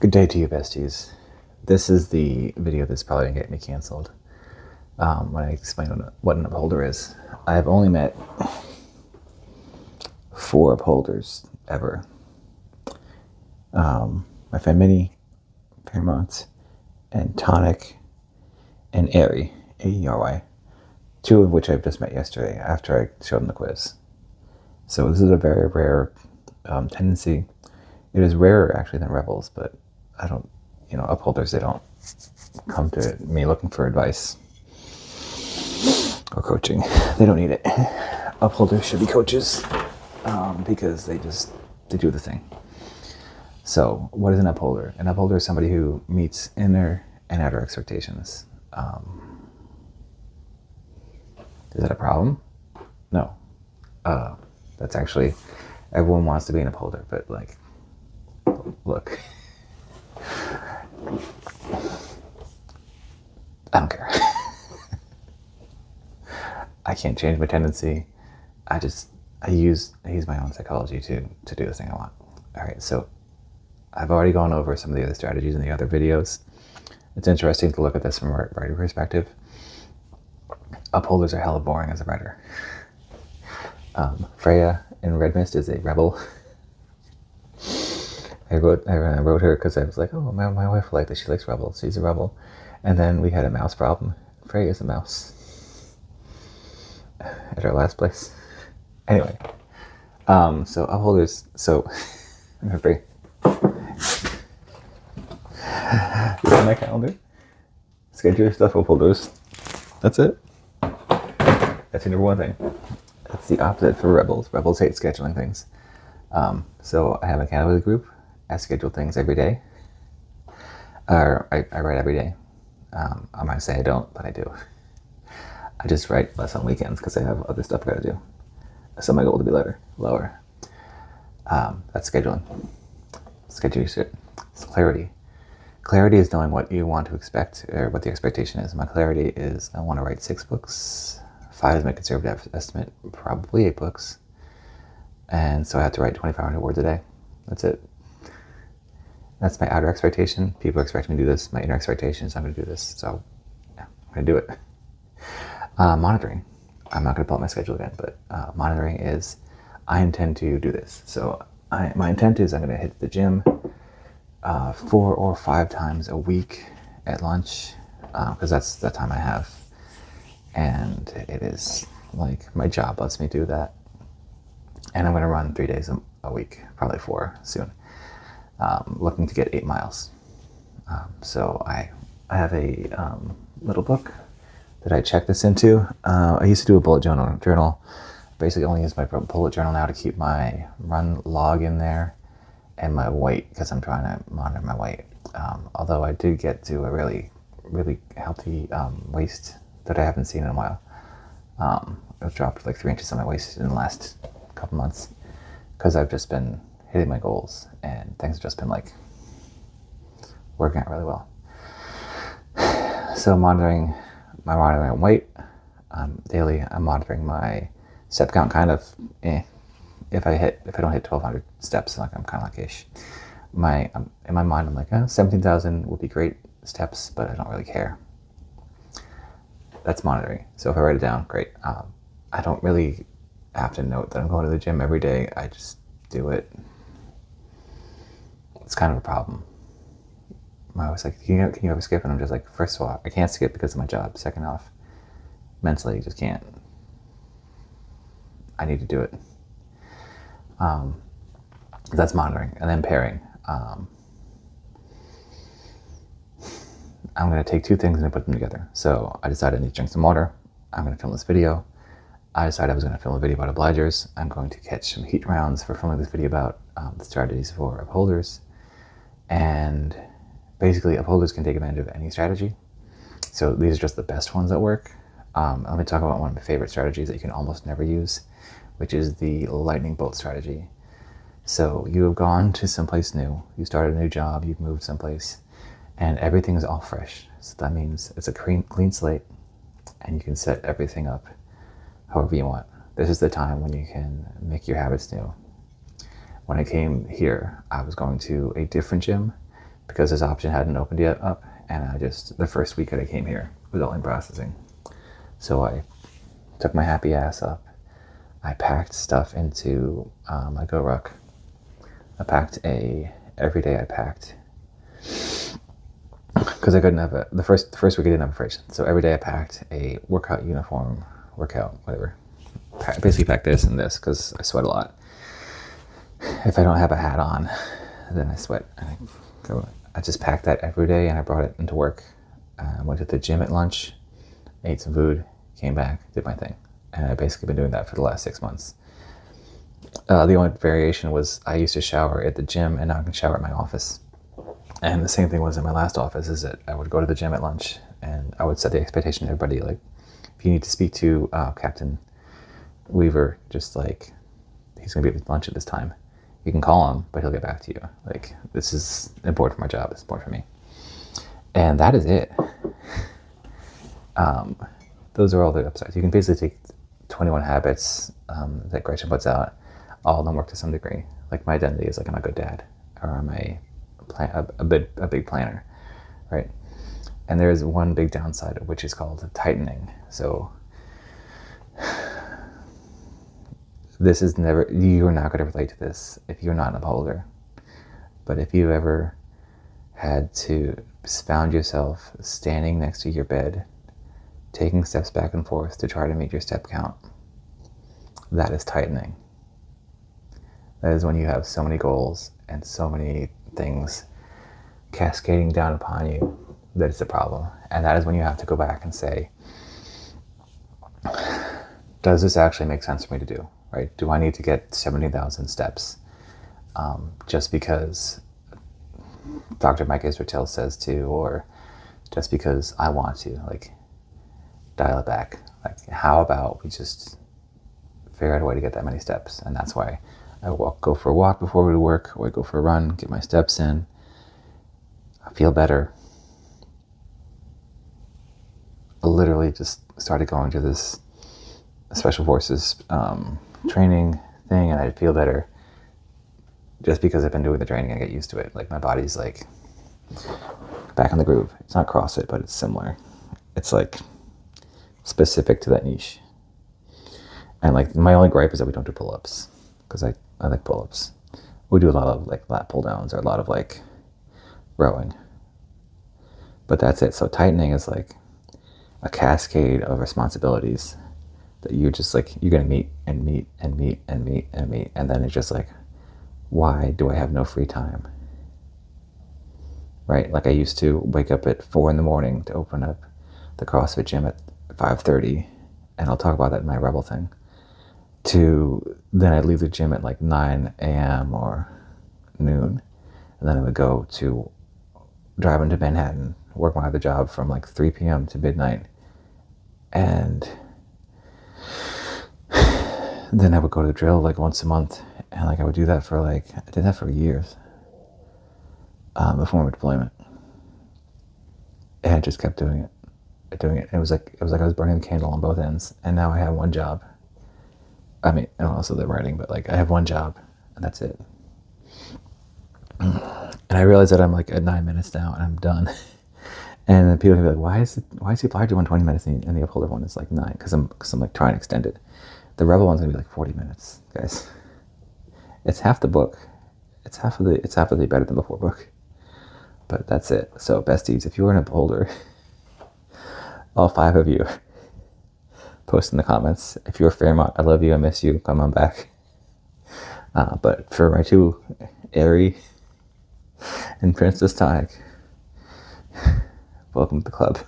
Good day to you, besties. This is the video that's probably going to get me canceled when I explain what an upholder is. I have only met 4 upholders ever. My friend Minnie, Paramount, and Tonic, and Airy, A-E-R-Y, 2 of which I've just met yesterday after I showed them the quiz. So this is a very rare tendency. It is rarer actually than rebels, but I don't, upholders, they don't come to me looking for advice or coaching. They don't need it. Upholders should be coaches because they do the thing. So what is an upholder? An upholder is somebody who meets inner and outer expectations. Is that a problem? No. That's actually, everyone wants to be an upholder, but like, look, I don't care. I can't change my tendency. I use my own psychology to do the thing I want. All right, so I've already gone over some of the other strategies in the other videos. It's interesting to look at this from a writer perspective. Upholders are hella boring as a writer. Freya in Red Mist is a rebel. I wrote her because I was like, oh, my wife liked that. She likes rebels. She's a rebel. And then we had a mouse problem. Freya is a mouse at our last place. Anyway, so upholders. So remember, look at my calendar. Schedule your stuff, upholders. That's it. That's your number one thing. That's the opposite for rebels. Rebels hate scheduling things. So I have a accountability group. I schedule things every day. I write every day. I might say I don't, but I do. I just write less on weekends because I have other stuff I gotta do. So my goal to be lower. That's scheduling. Schedule shit. It's clarity. Clarity is knowing what you want to expect or what the expectation is. My clarity is I want to write 6 books. 5 is my conservative estimate, probably 8 books. And so I have to write 2,500 words a day. That's it. That's my outer expectation. People expect me to do this. My inner expectation is I'm going to do this. So yeah, I'm going to do it. Monitoring. I'm not going to pull up my schedule again, but monitoring is I intend to do this. So my intent is I'm going to hit the gym 4 or 5 times a week at lunch because that's the time I have. And it is like my job lets me do that. And I'm going to run 3 days a week, probably 4 soon. Looking to get 8 miles. So I have a little book that I check this into. I used to do a bullet journal. Basically only use my bullet journal now to keep my run log in there and my weight because I'm trying to monitor my weight. Although I did get to a really, really healthy waist that I haven't seen in a while. I've dropped like 3 inches on my waist in the last couple months because I've just been hitting my goals and things have just been like working out really well. So monitoring weight daily. I'm monitoring my step count kind of if I don't hit 1,200 steps, like I'm kind of like ish. In my mind I'm like 17,000 would be great steps, but I don't really care. That's monitoring. So if I write it down, great. I don't really have to note that I'm going to the gym every day. I just do it. It's kind of a problem. I was like, can you ever skip? And I'm just like, first of all, I can't skip because of my job. Second off, mentally, you just can't. I need to do it. That's monitoring. And then pairing. I'm going to take 2 things and put them together. So I decided I need to drink some water. I'm going to film this video. I decided I was going to film a video about obligers. I'm going to catch some heat rounds for filming this video about the strategies for upholders. And basically, upholders can take advantage of any strategy. So these are just the best ones that work. Let me talk about one of my favorite strategies that you can almost never use, which is the lightning bolt strategy. So you have gone to someplace new. You started a new job. You've moved someplace. And everything's all fresh. So that means it's a clean slate and you can set everything up however you want. This is the time when you can make your habits new. When I came here, I was going to a different gym because this option hadn't opened yet up, and the first week that I came here was all in processing. So I took my happy ass up. I packed stuff into my Go Ruck. Every day I packed, because I couldn't have the first week I didn't have a fridge. So every day I packed a workout uniform, whatever. Basically packed this and this because I sweat a lot. If I don't have a hat on, then I sweat. I just packed that every day, and I brought it into work. Went to the gym at lunch, ate some food, came back, did my thing. And I've basically been doing that for the last 6 months. The only variation was I used to shower at the gym, and now I can shower at my office. And the same thing was in my last office, is that I would go to the gym at lunch, and I would set the expectation to everybody, like, if you need to speak to Captain Weaver, just like, he's going to be at lunch at this time. You can call him, but he'll get back to you. Like, this is important for my job. It's important for me. And that is it. Those are all the upsides. You can basically take 21 habits that Gretchen puts out. All of them work to some degree. Like, my identity is like I'm a good dad, or I'm a big planner, right? And there is one big downside, which is called tightening. So you're not going to relate to this if you're not an upholder. But if you've ever found yourself standing next to your bed, taking steps back and forth to try to meet your step count, that is tightening. That is when you have so many goals and so many things cascading down upon you that it's a problem. And that is when you have to go back and say, does this actually make sense for me to do? Right? Do I need to get 70,000 steps just because Dr. Mike Israel says to, or just because I want to? Like, dial it back. Like, how about we just figure out a way to get that many steps? And that's why I go for a walk before we go to work, or I go for a run, get my steps in. I feel better. I literally just started going to this special forces training thing, and I feel better just because I've been doing the training. I get used to it. Like, my body's like back in the groove. It's not CrossFit, but it's similar. It's like specific to that niche. And like, my only gripe is that we don't do pull-ups, because I like pull-ups. We do a lot of like lat pull downs, or a lot of like rowing, but that's it. So tightening is like a cascade of responsibilities that you're just like, you're gonna meet and meet and meet and meet and meet, and then it's just like, why do I have no free time? Right? Like, I used to wake up at 4 a.m. to open up the CrossFit gym at 5:30, and I'll talk about that in my Rebel thing. Then I'd leave the gym at like 9 a.m. or noon, and then I would go to drive into Manhattan, work my other job from like 3 p.m. to midnight, and then I would go to the drill like once a month, and like I would do that for I did that for years before my deployment, and I just kept doing it. It was like I was burning the candle on both ends, and now I have one job. I mean, and also the writing, but like, I have one job, and that's it. And I realize that I'm like at 9 minutes now, and I'm done. And then people can be like, why is the Upholder one 20 minutes and the Upholder one is like 9? Because I'm like trying to extend it. The Rebel one's gonna be like 40 minutes, guys. It's half the book. It's half of the Better Than Before book. But that's it. So besties, if you're an Upholder, all 5 of you, post in the comments. If you're Fairmont, I love you, I miss you, come on back. But for my 2, Airy and Princess Tonic, welcome to the club.